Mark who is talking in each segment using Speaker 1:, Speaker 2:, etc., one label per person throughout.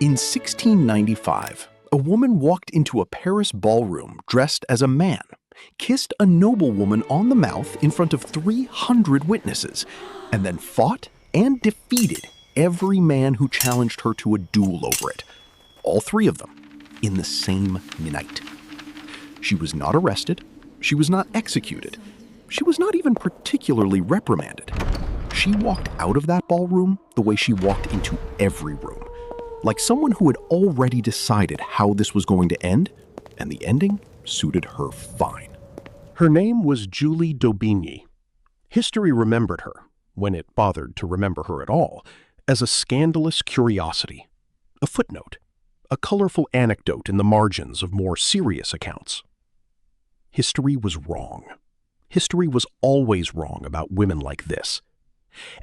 Speaker 1: In 1695, a woman walked into a Paris ballroom dressed as a man, kissed a noblewoman on the mouth in front of 300 witnesses, and then fought and defeated every man who challenged her to a duel over it. All three of them in the same night. She was not arrested. She was not executed. She was not even particularly reprimanded. She walked out of that ballroom the way she walked into every room, like someone who had already decided how this was going to end, and the ending suited her fine.
Speaker 2: Her name was Julie d'Aubigny. History remembered her, when it bothered to remember her at all, as a scandalous curiosity, a footnote, a colorful anecdote in the margins of more serious accounts. History was wrong. History was always wrong about women like this.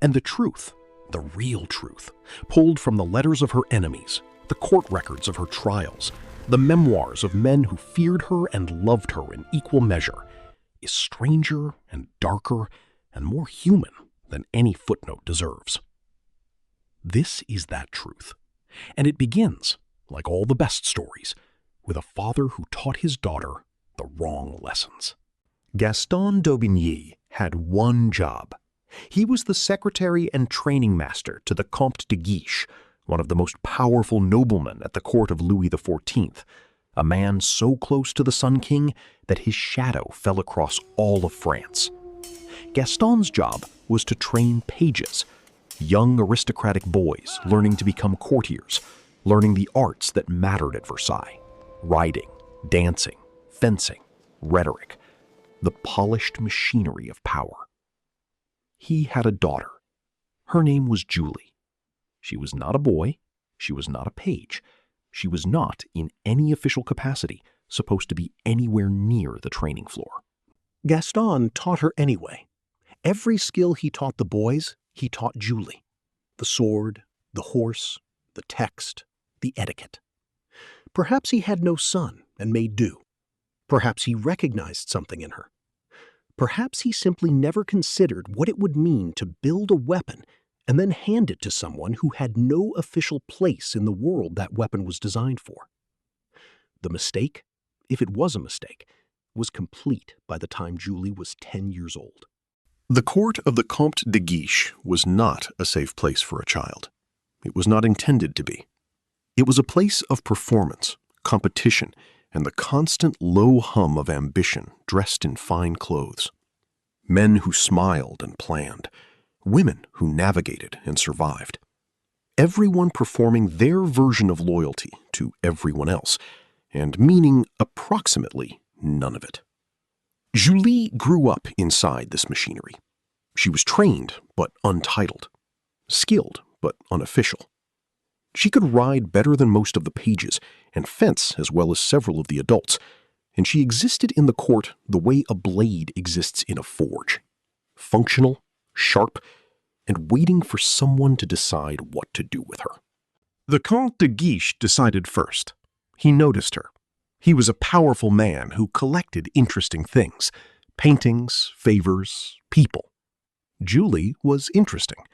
Speaker 2: And the truth, the real truth, pulled from the letters of her enemies, the court records of her trials, the memoirs of men who feared her and loved her in equal measure, is stranger and darker and more human than any footnote deserves. This is that truth, and it begins, like all the best stories, with a father who taught his daughter the wrong lessons.
Speaker 3: Gaston d'Aubigny had one job. He was the secretary and training master to the Comte de Guiche, one of the most powerful noblemen at the court of Louis XIV, a man so close to the Sun King that his shadow fell across all of France. Gaston's job was to train pages, young aristocratic boys learning to become courtiers, learning the arts that mattered at Versailles: riding, dancing, fencing, rhetoric, the polished machinery of power. He had a daughter. Her name was Julie. She was not a boy. She was not a page. She was not, in any official capacity, supposed to be anywhere near the training floor.
Speaker 2: Gaston taught her anyway. Every skill he taught the boys, he taught Julie. The sword, the horse, the text, the etiquette. Perhaps he had no son and made do. Perhaps he recognized something in her. Perhaps he simply never considered what it would mean to build a weapon and then hand it to someone who had no official place in the world that weapon was designed for. The mistake, if it was a mistake, was complete by the time Julie was 10 years old.
Speaker 1: The court of the Comte de Guiche was not a safe place for a child. It was not intended to be. It was a place of performance, competition, and the constant low hum of ambition dressed in fine clothes. Men who smiled and planned. Women who navigated and survived. Everyone performing their version of loyalty to everyone else, and meaning approximately none of it. Julie grew up inside this machinery. She was trained but untitled, skilled but unofficial. She could ride better than most of the pages and fence as well as several of the adults, and she existed in the court the way a blade exists in a forge, functional, sharp, and waiting for someone to decide what to do with her.
Speaker 2: The Comte de Guiche decided first. He noticed her. He was a powerful man who collected interesting things: paintings, favors, people. Julie was interesting.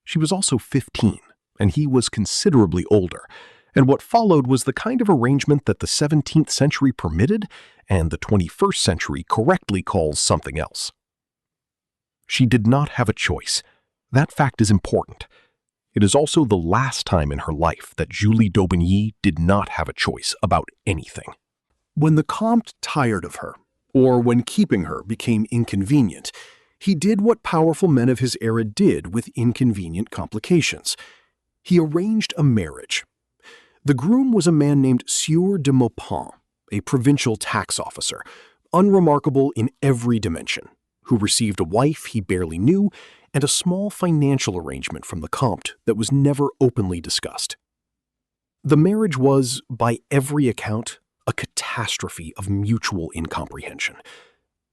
Speaker 2: She was also 15, and he was considerably older, and what followed was the kind of arrangement that the 17th century permitted and the 21st century correctly calls something else. She did not have a choice. That fact is important. It is also the last time in her life that Julie d'Aubigny did not have a choice about anything. When the Comte tired of her, or when keeping her became inconvenient, he did what powerful men of his era did with inconvenient complications. He arranged a marriage. The groom was a man named Sieur de Maupin, a provincial tax officer, unremarkable in every dimension, who received a wife he barely knew and a small financial arrangement from the Comte that was never openly discussed. The marriage was, by every account, a catastrophe of mutual incomprehension.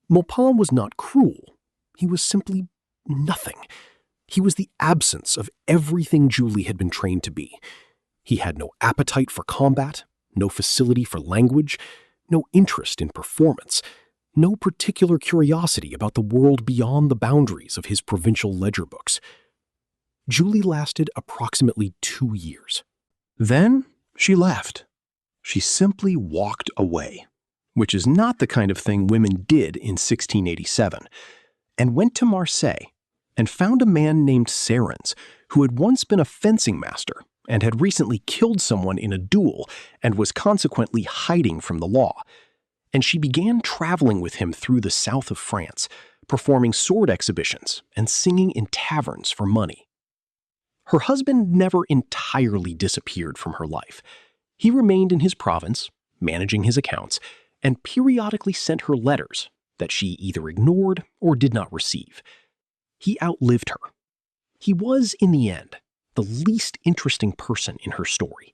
Speaker 2: Maupin was not cruel. He was simply nothing. He was the absence of everything Julie had been trained to be. He had no appetite for combat, no facility for language, no interest in performance, no particular curiosity about the world beyond the boundaries of his provincial ledger books. Julie lasted approximately 2 years. Then she left. She simply walked away, which is not the kind of thing women did in 1687, and went to Marseille and found a man named Serens, who had once been a fencing master and had recently killed someone in a duel and was consequently hiding from the law. And she began traveling with him through the south of France, performing sword exhibitions and singing in taverns for money. Her husband never entirely disappeared from her life. He remained in his province, managing his accounts, and periodically sent her letters that she either ignored or did not receive. He outlived her. He was, in the end, the least interesting person in her story,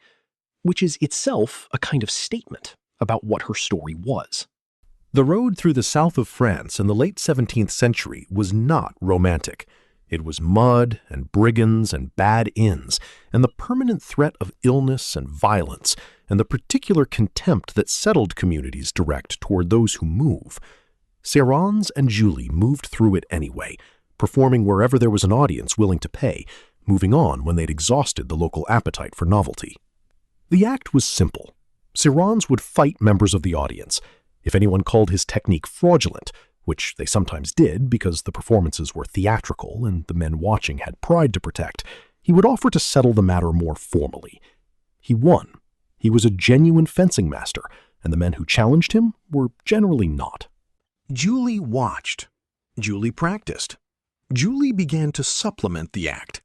Speaker 2: which is itself a kind of statement about what her story was.
Speaker 3: The road through the south of France in the late 17th century was not romantic. It was mud and brigands and bad inns, and the permanent threat of illness and violence, and the particular contempt that settled communities direct toward those who move. Serens and Julie moved through it anyway, performing wherever there was an audience willing to pay, moving on when they'd exhausted the local appetite for novelty. The act was simple. Serens would fight members of the audience. If anyone called his technique fraudulent, which they sometimes did because the performances were theatrical and the men watching had pride to protect, he would offer to settle the matter more formally. He won. He was a genuine fencing master, and the men who challenged him were generally not.
Speaker 2: Julie watched. Julie practiced. Julie began to supplement the act.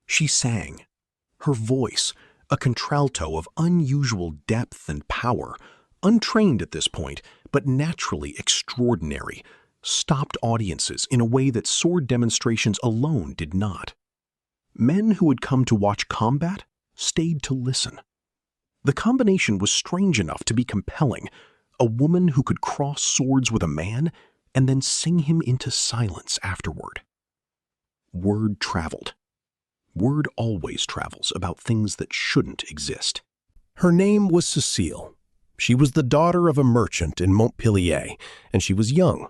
Speaker 2: She sang. Her voice, a contralto of unusual depth and power, untrained at this point, but naturally extraordinary, stopped audiences in a way that sword demonstrations alone did not. Men who had come to watch combat stayed to listen. The combination was strange enough to be compelling. A woman who could cross swords with a man and then sing him into silence afterward. Word traveled. Word always travels about things that shouldn't exist. Her name was Cécile. She was the daughter of a merchant in Montpellier, and she was young.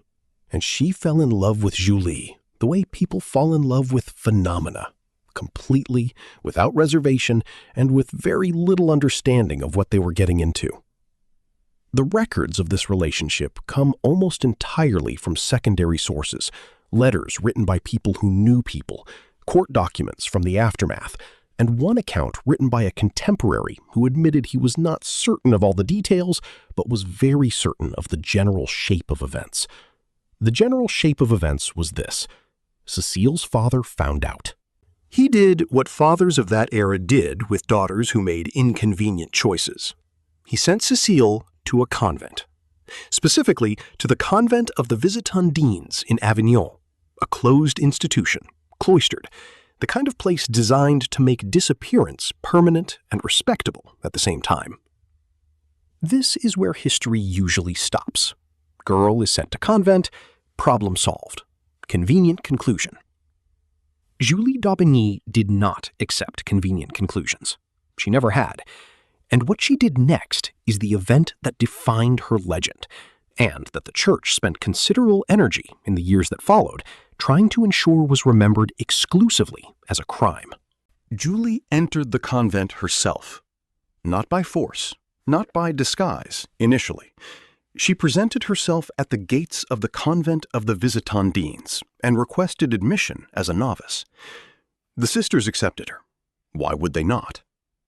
Speaker 2: And she fell in love with Julie, the way people fall in love with phenomena, completely, without reservation, and with very little understanding of what they were getting into. The records of this relationship come almost entirely from secondary sources, letters written by people who knew people, court documents from the aftermath, and one account written by a contemporary who admitted he was not certain of all the details, but was very certain of the general shape of events. The general shape of events was this: Cécile's father found out. He did what fathers of that era did with daughters who made inconvenient choices. He sent Cécile to a convent, specifically to the Convent of the Visitandines in Avignon, a closed institution, cloistered, the kind of place designed to make disappearance permanent and respectable at the same time. This is where history usually stops. Girl is sent to convent, problem solved. Convenient conclusion. Julie d'Aubigny did not accept convenient conclusions. She never had. And what she did next is the event that defined her legend, and that the church spent considerable energy in the years that followed trying to ensure was remembered exclusively as a crime. Julie entered the convent herself. Not by force, not by disguise, initially. She presented herself at the gates of the Convent of the Visitandines and requested admission as a novice. The sisters accepted her. Why would they not?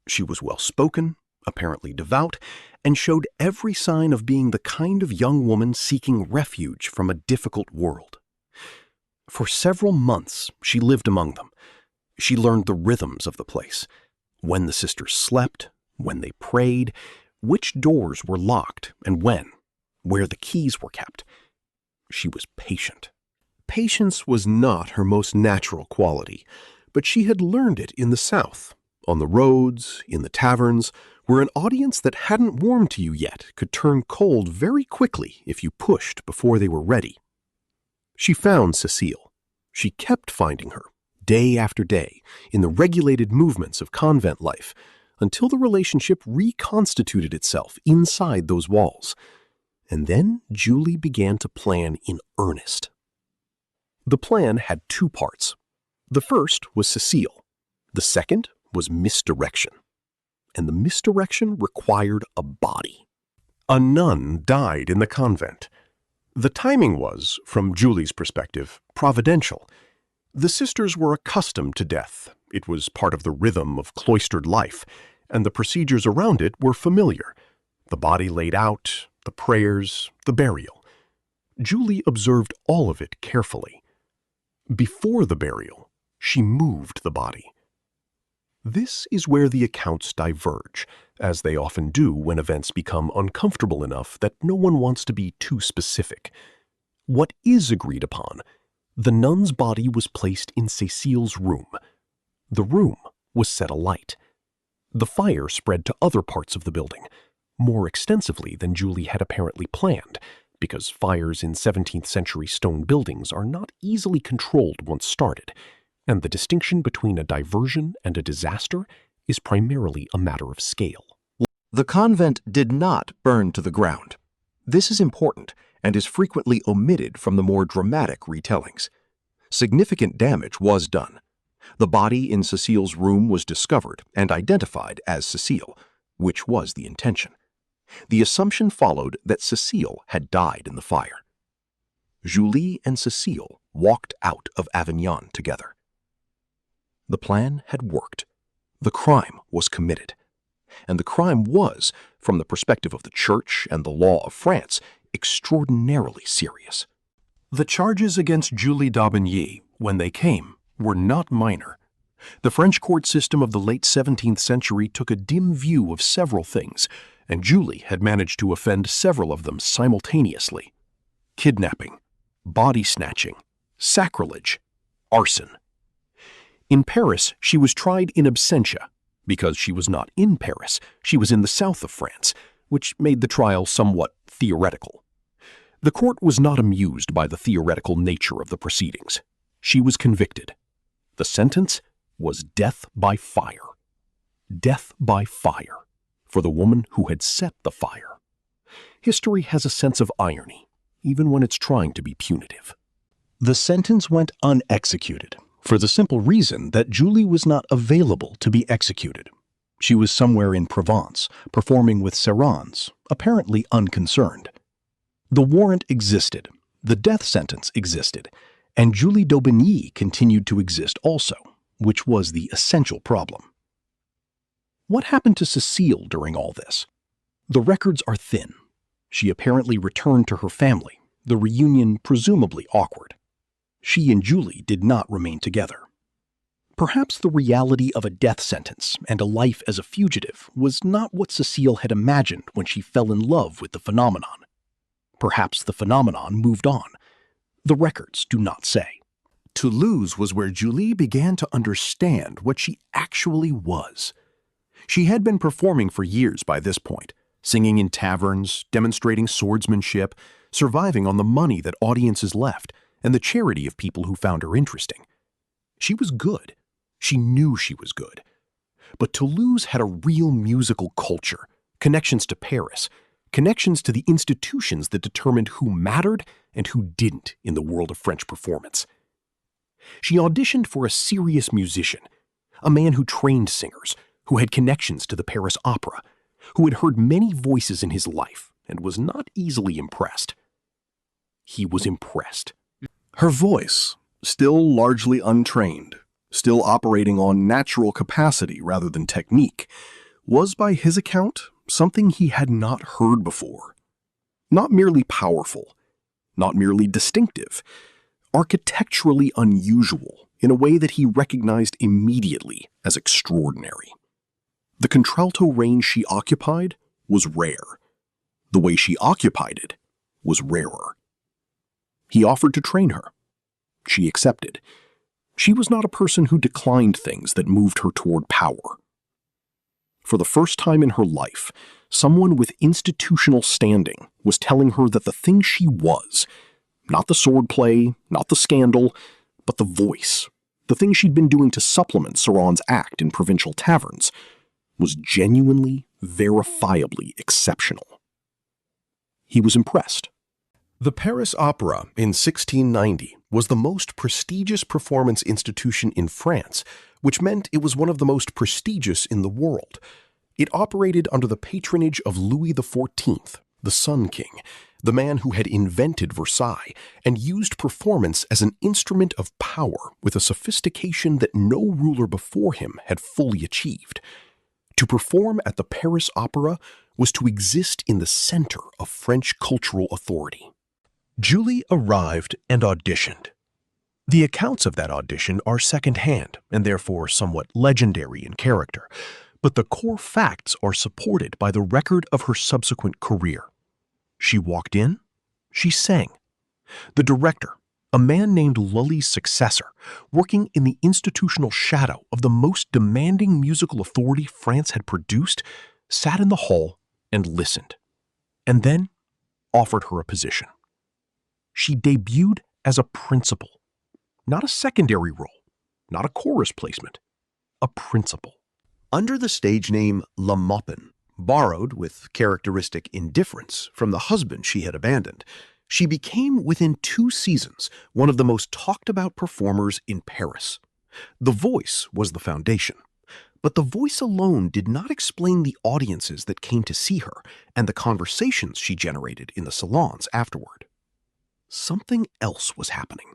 Speaker 2: She was well-spoken, apparently devout, and showed every sign of being the kind of young woman seeking refuge from a difficult world. For several months, she lived among them. She learned the rhythms of the place, when the sisters slept, when they prayed, which doors were locked and when, where the keys were kept. She was patient. Patience was not her most natural quality, but she had learned it in the South, on the roads, in the taverns, where an audience that hadn't warmed to you yet could turn cold very quickly if you pushed before they were ready. She found Cécile. She kept finding her, day after day, in the regulated movements of convent life, until the relationship reconstituted itself inside those walls. And then Julie began to plan in earnest. The plan had two parts. The first was Cécile. The second was misdirection.
Speaker 1: and the misdirection required a body. A nun died in the convent. The timing was, from Julie's perspective, providential. The sisters were accustomed to death. It was part of the rhythm of cloistered life, and the procedures around it were familiar. The body laid out, the prayers, the burial. Julie observed all of it carefully. Before the burial, she moved the body. This is where the accounts diverge, as they often do when events become uncomfortable enough that no one wants to be too specific. What is agreed upon? The nun's body was placed in Cécile's room. The room was set alight. The fire spread to other parts of the building, more extensively than Julie had apparently planned, because fires in 17th century stone buildings are not easily controlled once started, and the distinction between a diversion and a disaster is primarily a matter of scale.
Speaker 2: The convent did not burn to the ground. This is important and is frequently omitted from the more dramatic retellings. Significant damage was done. The body in Cécile's room was discovered and identified as Cécile, which was the intention. The assumption followed that Cécile had died in the fire. Julie and Cécile walked out of Avignon together. The plan had worked. The crime was committed. And the crime was, from the perspective of the Church and the law of France, extraordinarily serious.
Speaker 1: The charges against Julie d'Aubigny, when they came, were not minor. The French court system of the late 17th century took a dim view of several things, and Julie had managed to offend several of them simultaneously. Kidnapping, body snatching, sacrilege, arson. In Paris, she was tried in absentia. Because she was not in Paris, she was in the south of France, which made the trial somewhat theoretical. The court was not amused by the theoretical nature of the proceedings. She was convicted. The sentence was death by fire. Death by fire, for the woman who had set the fire. History has a sense of irony, even when it's trying to be punitive.
Speaker 3: The sentence went unexecuted, for the simple reason that Julie was not available to be executed. She was somewhere in Provence, performing with Serrans, apparently unconcerned. The warrant existed, the death sentence existed, and Julie d'Aubigny continued to exist also, which was the essential problem. What happened to Cécile during all this? The records are thin. She apparently returned to her family, the reunion presumably awkward. She and Julie did not remain together. Perhaps the reality of a death sentence and a life as a fugitive was not what Cécile had imagined when she fell in love with the phenomenon. Perhaps the phenomenon moved on. The records do not say.
Speaker 1: Toulouse was where Julie began to understand what she actually was. She had been performing for years by this point, singing in taverns, demonstrating swordsmanship, surviving on the money that audiences left, and the charity of people who found her interesting. She was good. She knew she was good. But Toulouse had a real musical culture, connections to Paris, connections to the institutions that determined who mattered and who didn't in the world of French performance. She auditioned for a serious musician, a man who trained singers, who had connections to the Paris Opera, who had heard many voices in his life and was not easily impressed. He was impressed. Her voice, still largely untrained, still operating on natural capacity rather than technique, was by his account something he had not heard before. Not merely powerful, not merely distinctive, architecturally unusual in a way that he recognized immediately as extraordinary. The contralto range she occupied was rare. The way she occupied it was rarer. He offered to train her. She accepted. She was not a person who declined things that moved her toward power. For the first time in her life, someone with institutional standing was telling her that the thing she was, not the swordplay, not the scandal, but the voice, the thing she'd been doing to supplement Serrans' act in provincial taverns, was genuinely, verifiably exceptional. He was impressed. The Paris Opera in 1690 was the most prestigious performance institution in France, which meant it was one of the most prestigious in the world.
Speaker 2: It operated under the patronage of Louis XIV, the Sun King, the man who had invented Versailles and used performance as an instrument of power with a sophistication that no ruler before him had fully achieved. To perform at the Paris Opera was to exist in the center of French cultural authority. Julie arrived and auditioned. The accounts of that audition are secondhand and therefore somewhat legendary in character, but the core facts are supported by the record of her subsequent career. She walked in, she sang. The director, a man named Lully's successor, working in the institutional shadow of the most demanding musical authority France had produced, sat in the hall and listened, and then offered her a position. She debuted as a principal, not a secondary role, not a chorus placement, a principal. Under the stage name La Maupin, borrowed with characteristic indifference from the husband she had abandoned, she became within 2 seasons one of the most talked about performers in Paris. The voice was the foundation, but the voice alone did not explain the audiences that came to see her and the conversations she generated in the salons afterward. Something else was happening,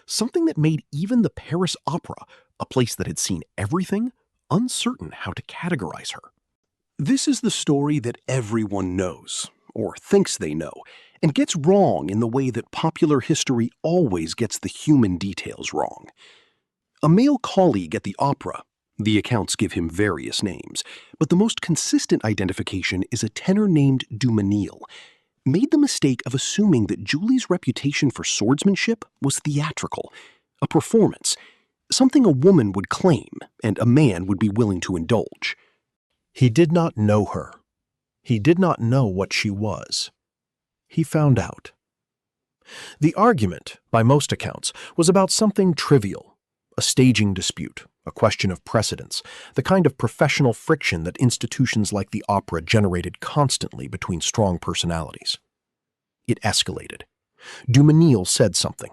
Speaker 2: something that made even the Paris Opera, a place that had seen everything, uncertain how to categorize her. This is the story that everyone knows, or thinks they know, and gets wrong in the way that popular history always gets the human details wrong. A male colleague at the opera, the accounts give him various names, but the most consistent identification is a tenor named Dumenil, made the mistake of assuming that Julie's reputation for swordsmanship was theatrical, a performance, something a woman would claim and a man would be willing to indulge. He did not know her. He did not know what she was. He found out. The argument, by most accounts, was about something trivial, a staging dispute, a question of precedence, the kind of professional friction that institutions like the opera generated constantly between strong personalities. It escalated. Dumenil said something.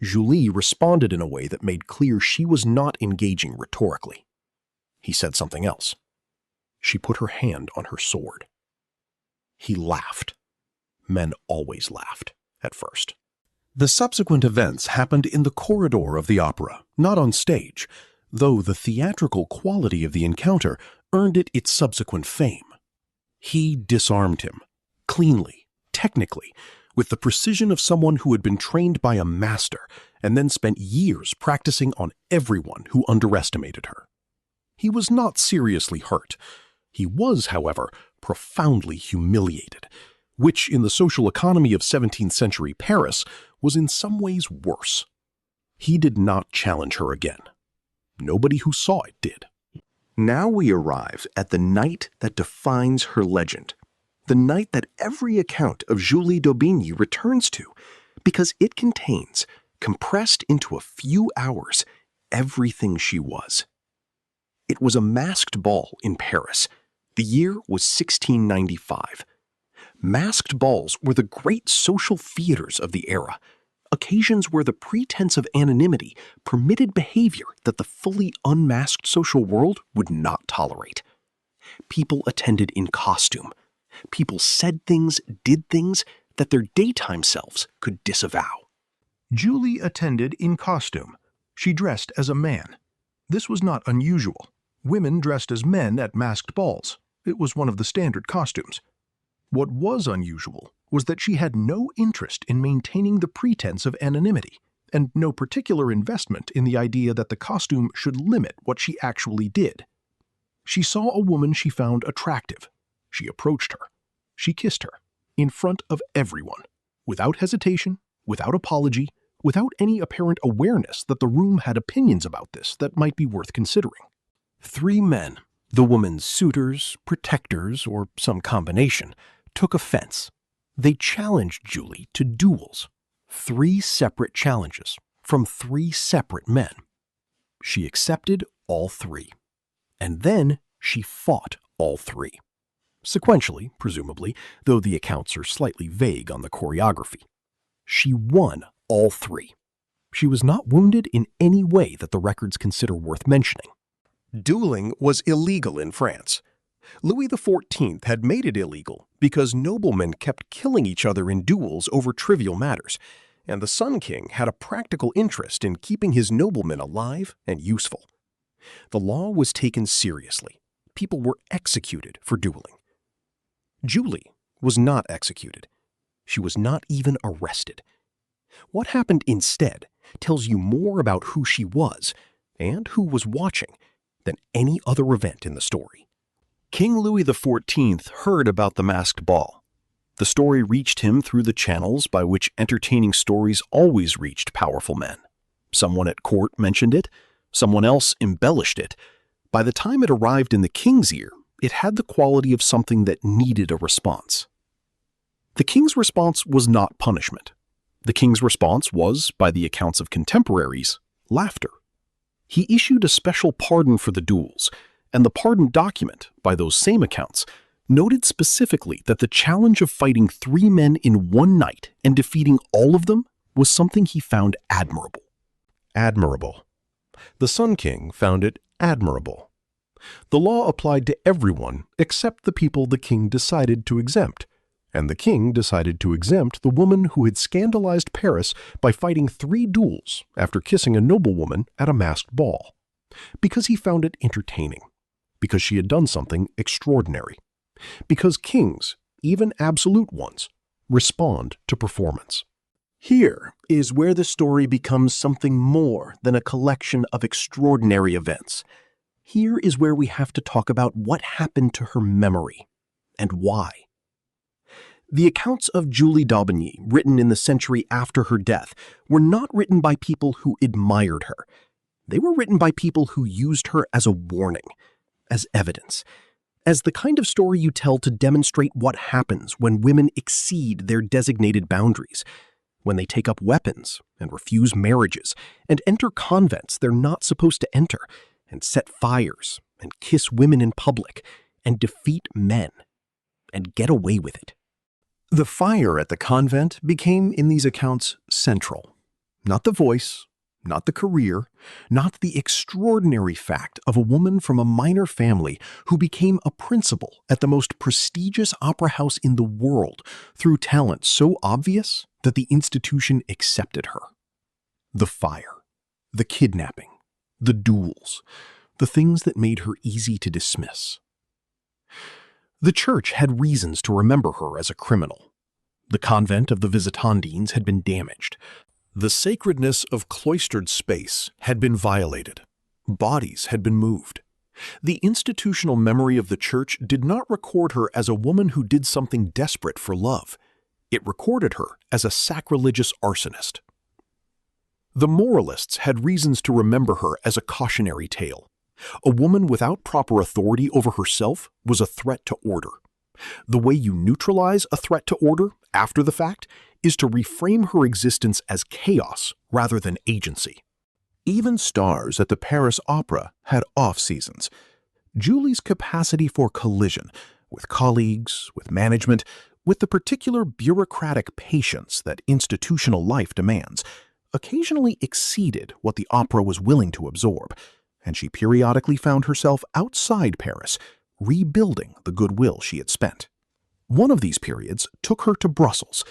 Speaker 2: Julie responded in a way that made clear she was not engaging rhetorically. He said something else. She put her hand on her sword. He laughed. Men always laughed, at first. The subsequent events happened in the corridor of the opera, not on stage, though the theatrical quality of the encounter earned it its subsequent fame. He disarmed him, cleanly, technically, with the precision of someone who had been trained by a master and then spent years practicing on everyone who underestimated her. He was not seriously hurt. He was, however, profoundly humiliated, which in the social economy of 17th century Paris was in some ways worse. He did not challenge her again. Nobody who saw it did. Now we arrive at the night that defines her legend, the night that every account of Julie d'Aubigny returns to, because it contains, compressed into a few hours, everything she was. It was a masked ball in Paris. The year was 1695. Masked balls were the great social theaters of the era, occasions where the pretense of anonymity permitted behavior that the fully unmasked social world would not tolerate. People attended in costume. People said things, did things that their daytime selves could disavow. Julie attended in costume. She dressed as a man. This was not unusual. Women dressed as men at masked balls. It was one of the standard costumes. What was unusual was that she had no interest in maintaining the pretense of anonymity, and no particular investment in the idea that the costume should limit what she actually did. She saw a woman she found attractive. She approached her. She kissed her, in front of everyone, without hesitation, without apology, without any apparent awareness that the room had opinions about this that might be worth considering. 3 men, the woman's suitors, protectors, or some combination, took offense. They challenged Julie to duels. 3 separate challenges from 3 separate men. She accepted all 3. And then she fought all 3. Sequentially, presumably, though the accounts are slightly vague on the choreography. She won all 3. She was not wounded in any way that the records consider worth mentioning. Dueling was illegal in France. Louis XIV had made it illegal because noblemen kept killing each other in duels over trivial matters, and the Sun King had a practical interest in keeping his noblemen alive and useful. The law was taken seriously. People were executed for dueling. Julie was not executed. She was not even arrested. What happened instead tells you more about who she was and who was watching than any other event in the story. King Louis XIV heard about the masked ball. The story reached him through the channels by which entertaining stories always reached powerful men. Someone at court mentioned it, someone else embellished it. By the time it arrived in the king's ear, it had the quality of something that needed a response. The king's response was not punishment. The king's response was, by the accounts of contemporaries, laughter. He issued a special pardon for the duels, and the pardon document, by those same accounts, noted specifically that the challenge of fighting 3 men in one night and defeating all of them was something he found admirable. Admirable. The Sun King found it admirable. The law applied to everyone except the people the king decided to exempt, and the king decided to exempt the woman who had scandalized Paris by fighting 3 duels after kissing a noblewoman at a masked ball, because he found it entertaining, because she had done something extraordinary, because kings, even absolute ones, respond to performance. Here is where the story becomes something more than a collection of extraordinary events. Here is where we have to talk about what happened to her memory and why. The accounts of Julie d'Aubigny, written in the century after her death, were not written by people who admired her. They were written by people who used her as a warning, as evidence, as the kind of story you tell to demonstrate what happens when women exceed their designated boundaries, when they take up weapons and refuse marriages and enter convents they're not supposed to enter, and set fires and kiss women in public and defeat men and get away with it. The fire at the convent became, in these accounts, central. Not the voice, not the career, not the extraordinary fact of a woman from a minor family who became a principal at the most prestigious opera house in the world through talent so obvious that the institution accepted her. The fire, the kidnapping, the duels, the things that made her easy to dismiss. The church had reasons to remember her as a criminal. The convent of the Visitandines had been damaged. The sacredness of cloistered space had been violated. Bodies had been moved. The institutional memory of the church did not record her as a woman who did something desperate for love. It recorded her as a sacrilegious arsonist. The moralists had reasons to remember her as a cautionary tale. A woman without proper authority over herself was a threat to order. The way you neutralize a threat to order after the fact is to reframe her existence as chaos rather than agency. Even stars at the Paris Opera had off-seasons. Julie's capacity for collision with colleagues, with management, with the particular bureaucratic patience that institutional life demands, occasionally exceeded what the opera was willing to absorb, and she periodically found herself outside Paris, rebuilding the goodwill she had spent. One of these periods took her to Brussels.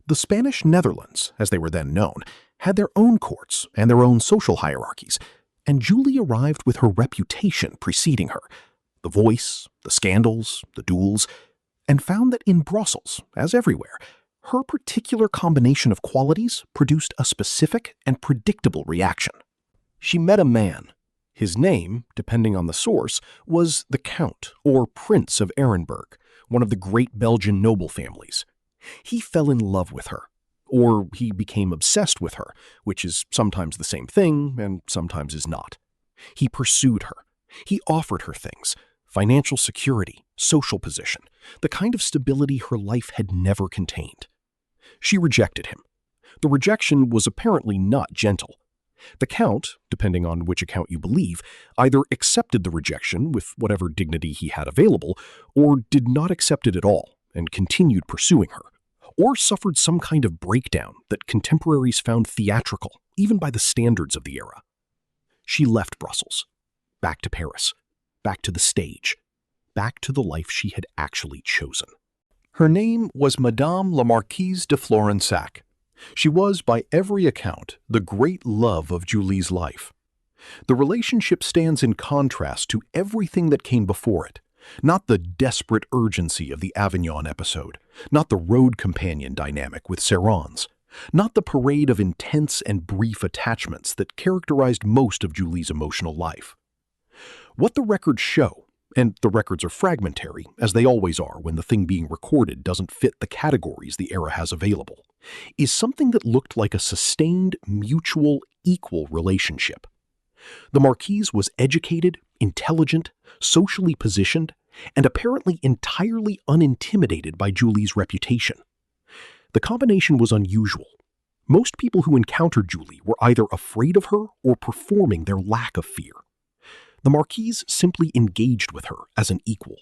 Speaker 2: The Spanish Netherlands, as they were then known, had their own courts and their own social hierarchies, and Julie arrived with her reputation preceding her, the voice, the scandals, the duels, and found that in Brussels, as everywhere, her particular combination of qualities produced a specific and predictable reaction. She met a man. His name, depending on the source, was the Count or Prince of Arenberg, one of the great Belgian noble families. He fell in love with her, or he became obsessed with her, which is sometimes the same thing and sometimes is not. He pursued her. He offered her things, financial security, social position, the kind of stability her life had never contained. She rejected him. The rejection was apparently not gentle. The Count, depending on which account you believe, either accepted the rejection with whatever dignity he had available, or did not accept it at all and continued pursuing her, or suffered some kind of breakdown that contemporaries found theatrical, even by the standards of the era. She left Brussels, back to Paris, back to the stage, back to the life she had actually chosen. Her name was Madame la Marquise de Florensac. She was, by every account, the great love of Julie's life. The relationship stands in contrast to everything that came before it. Not the desperate urgency of the Avignon episode, not the road companion dynamic with Serrans, not the parade of intense and brief attachments that characterized most of Julie's emotional life. What the records show, and the records are fragmentary, as they always are when the thing being recorded doesn't fit the categories the era has available, is something that looked like a sustained, mutual, equal relationship. The Marquise was educated, intelligent, socially positioned, and apparently entirely unintimidated by Julie's reputation. The combination was unusual. Most people who encountered Julie were either afraid of her or performing their lack of fear. The Marquise simply engaged with her as an equal.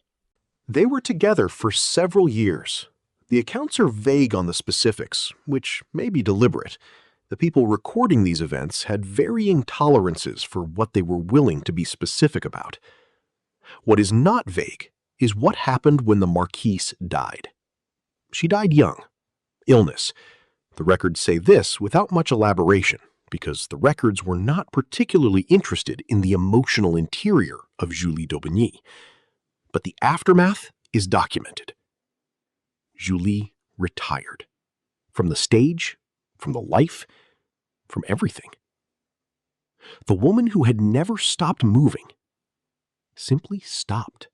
Speaker 2: They were together for several years. The accounts are vague on the specifics, which may be deliberate. The people recording these events had varying tolerances for what they were willing to be specific about. What is not vague is what happened when the Marquise died. She died young. Illness. The records say this without much elaboration, because the records were not particularly interested in the emotional interior of Julie d'Aubigny. But the aftermath is documented. Julie retired. From the stage, from the life, from everything. The woman who had never stopped moving simply stopped.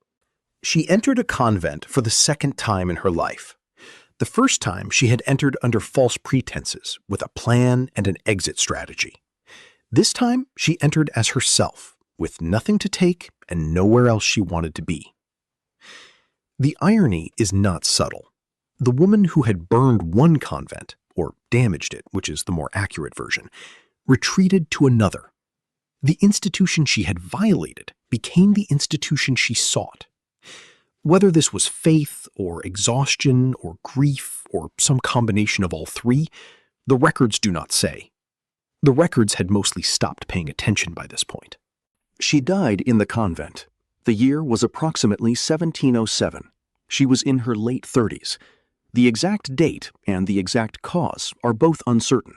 Speaker 2: She entered a convent for the second time in her life. The first time she had entered under false pretenses, with a plan and an exit strategy. This time she entered as herself, with nothing to take and nowhere else she wanted to be. The irony is not subtle. The woman who had burned one convent, or damaged it, which is the more accurate version, retreated to another. The institution she had violated became the institution she sought. Whether this was faith, or exhaustion, or grief, or some combination of all three, the records do not say. The records had mostly stopped paying attention by this point. She died in the convent. The year was approximately 1707. She was in her late 30s. The exact date and the exact cause are both uncertain.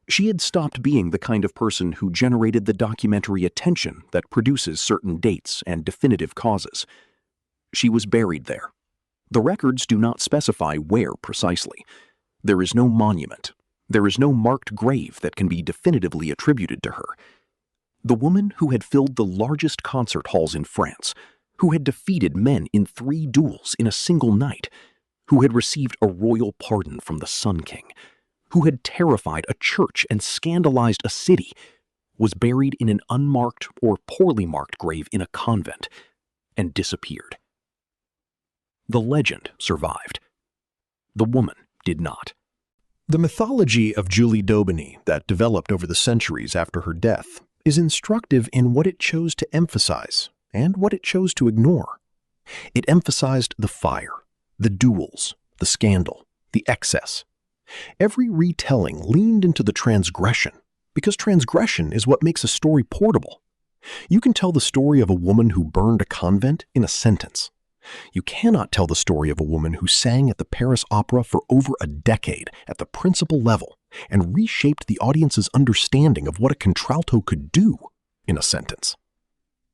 Speaker 2: She had stopped being the kind of person who generated the documentary attention that produces certain dates and definitive causes. She was buried there. The records do not specify where precisely. There is no monument. There is no marked grave that can be definitively attributed to her. The woman who had filled the largest concert halls in France, who had defeated men in 3 duels in a single night, who had received a royal pardon from the Sun King, who had terrified a church and scandalized a city, was buried in an unmarked or poorly marked grave in a convent and disappeared. The legend survived. The woman did not. The mythology of Julie d'Aubigny that developed over the centuries after her death is instructive in what it chose to emphasize and what it chose to ignore. It emphasized the fire, the duels, the scandal, the excess. Every retelling leaned into the transgression, because transgression is what makes a story portable. You can tell the story of a woman who burned a convent in a sentence. You cannot tell the story of a woman who sang at the Paris Opera for over a decade at the principal level and reshaped the audience's understanding of what a contralto could do in a sentence.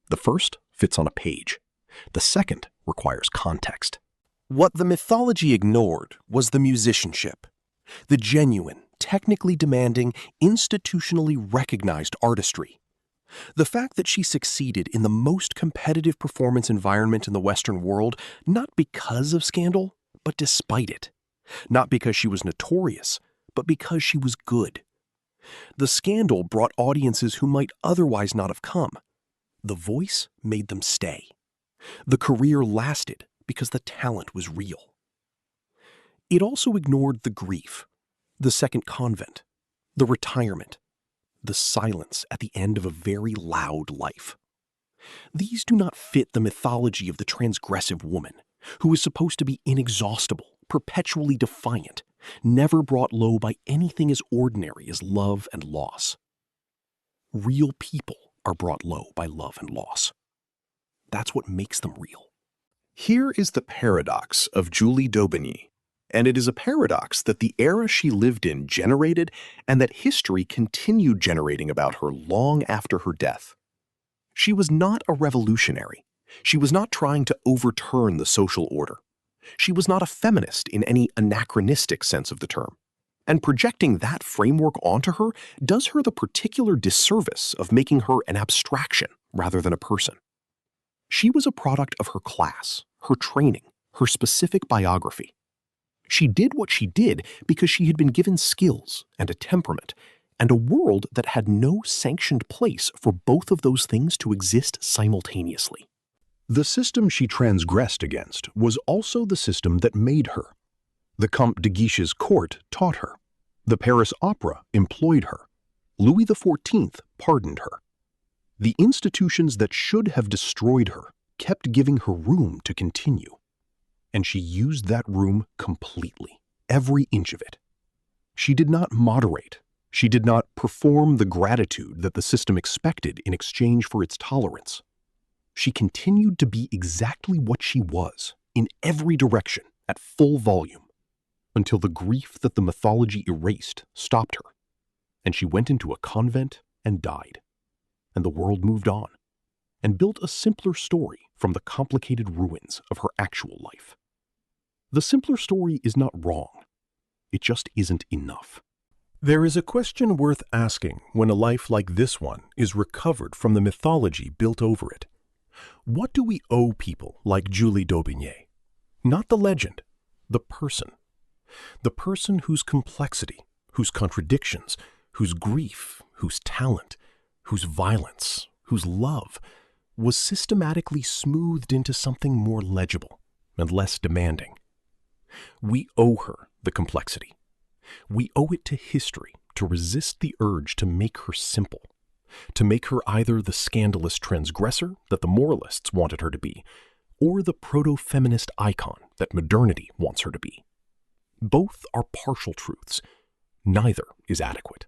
Speaker 2: The first fits on a page. The second requires context. What the mythology ignored was the musicianship, the genuine, technically demanding, institutionally recognized artistry. The fact that she succeeded in the most competitive performance environment in the Western world, not because of scandal, but despite it. Not because she was notorious, but because she was good. The scandal brought audiences who might otherwise not have come. The voice made them stay. The career lasted because the talent was real. It also ignored the grief, the second convent, the retirement, the silence at the end of a very loud life. These do not fit the mythology of the transgressive woman, who is supposed to be inexhaustible, perpetually defiant, never brought low by anything as ordinary as love and loss. Real people are brought low by love and loss. That's what makes them real.
Speaker 1: Here is the paradox of Julie d'Aubigny, and it is a paradox that the era she lived in generated and that history continued generating about her long after her death. She was not a revolutionary. She was not trying to overturn the social order. She was not a feminist in any anachronistic sense of the term. And projecting that framework onto her does her the particular disservice of making her an abstraction rather than a person. She was a product of her class, her training, her specific biography. She did what she did because she had been given skills and a temperament and a world that had no sanctioned place for both of those things to exist simultaneously.
Speaker 2: The system she transgressed against was also the system that made her. The Comte de Guiche's court taught her. The Paris Opera employed her. Louis XIV pardoned her. The institutions that should have destroyed her kept giving her room to continue. And she used that room completely, every inch of it. She did not moderate. She did not perform the gratitude that the system expected in exchange for its tolerance. She continued to be exactly what she was, in every direction, at full volume, until the grief that the mythology erased stopped her, and she went into a convent and died. And the world moved on, and built a simpler story from the complicated ruins of her actual life. The simpler story is not wrong. It just isn't enough. There is a question worth asking when a life like this one is recovered from the mythology built over it. What do we owe people like Julie d'Aubigny? Not the legend, the person. The person whose complexity, whose contradictions, whose grief, whose talent, whose violence, whose love was systematically smoothed into something more legible and less demanding. We owe her the complexity. We owe it to history to resist the urge to make her simple, to make her either the scandalous transgressor that the moralists wanted her to be, or the proto-feminist icon that modernity wants her to be. Both are partial truths. Neither is adequate.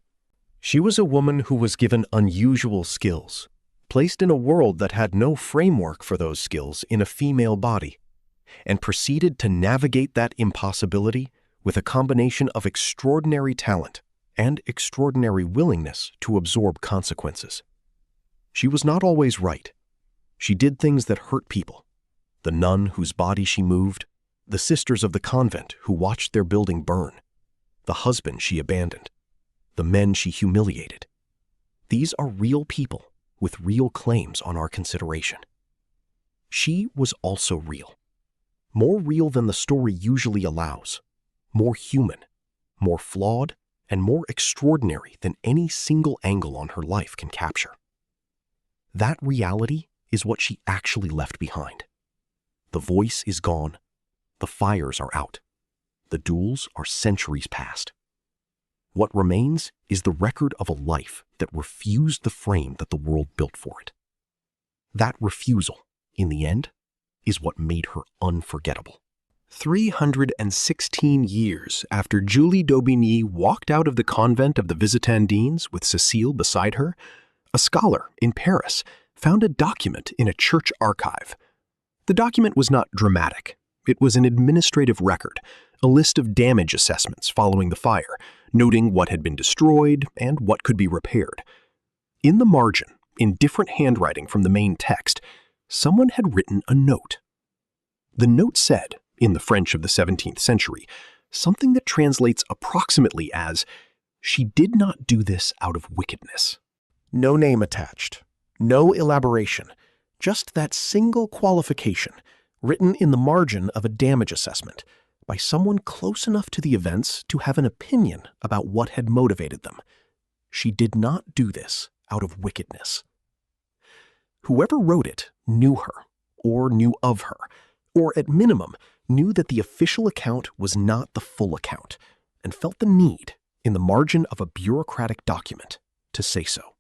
Speaker 3: She was a woman who was given unusual skills, placed in a world that had no framework for those skills in a female body, and proceeded to navigate that impossibility with a combination of extraordinary talent and extraordinary willingness to absorb consequences. She was not always right. She did things that hurt people. The nun whose body she moved, the sisters of the convent who watched their building burn, the husband she abandoned, the men she humiliated. These are real people with real claims on our consideration. She was also real. More real than the story usually allows. More human, more flawed, and more extraordinary than any single angle on her life can capture. That reality is what she actually left behind. The voice is gone. The fires are out. The duels are centuries past. What remains is the record of a life that refused the frame that the world built for it. That refusal, in the end, is what made her unforgettable. 316 years after Julie d'Aubigny walked out of the convent of the Visitandines with Cécile beside her, a scholar in Paris found a document in a church archive. The document was not dramatic. It was an administrative record, a list of damage assessments following the fire, noting what had been destroyed and what could be repaired. In the margin, in different handwriting from the main text, someone had written a note. The note said, in the French of the 17th century, something that translates approximately as, "She did not do this out of wickedness." No name attached, no elaboration, just that single qualification, written in the margin of a damage assessment, by someone close enough to the events to have an opinion about what had motivated them. She did not do this out of wickedness. Whoever wrote it knew her, or knew of her, or at minimum knew that the official account was not the full account, and felt the need, in the margin of a bureaucratic document, to say so.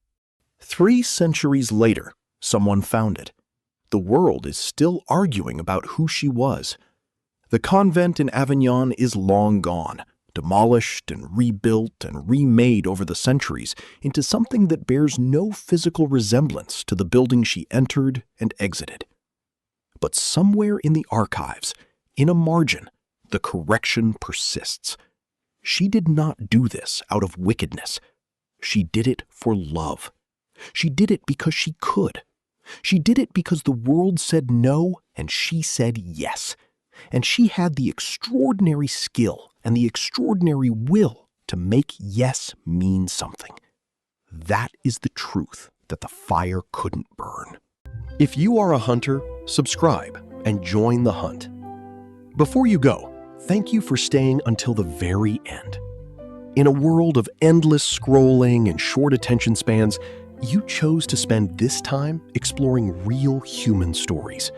Speaker 3: 3 centuries later, someone found it. The world is still arguing about who she was. The convent in Avignon is long gone, demolished and rebuilt and remade over the centuries into something that bears no physical resemblance to the building she entered and exited.
Speaker 2: But somewhere in the archives, in a margin, the correction persists. She did not do this out of wickedness. She did it for love. She did it because she could. She did it because the world said no and she said yes. And she had the extraordinary skill and the extraordinary will to make yes mean something. That is the truth that the fire couldn't burn. If you are a hunter, subscribe and join the hunt. Before you go, thank you for staying until the very end. In a world of endless scrolling and short attention spans, you chose to spend this time exploring real human stories.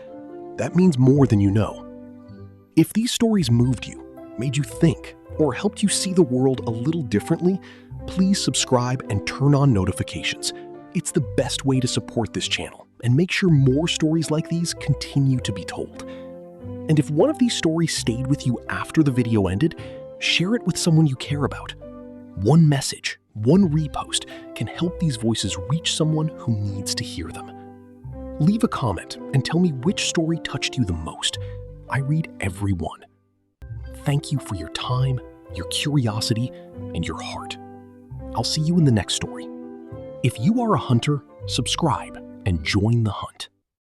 Speaker 2: That means more than you know. If these stories moved you, made you think, or helped you see the world a little differently, please subscribe and turn on notifications. It's the best way to support this channel and make sure more stories like these continue to be told. And if one of these stories stayed with you after the video ended, share it with someone you care about. One message, one repost can help these voices reach someone who needs to hear them. Leave a comment and tell me which story touched you the most. I read every one. Thank you for your time, your curiosity, and your heart. I'll see you in the next story. If you are a hunter, subscribe and join the hunt.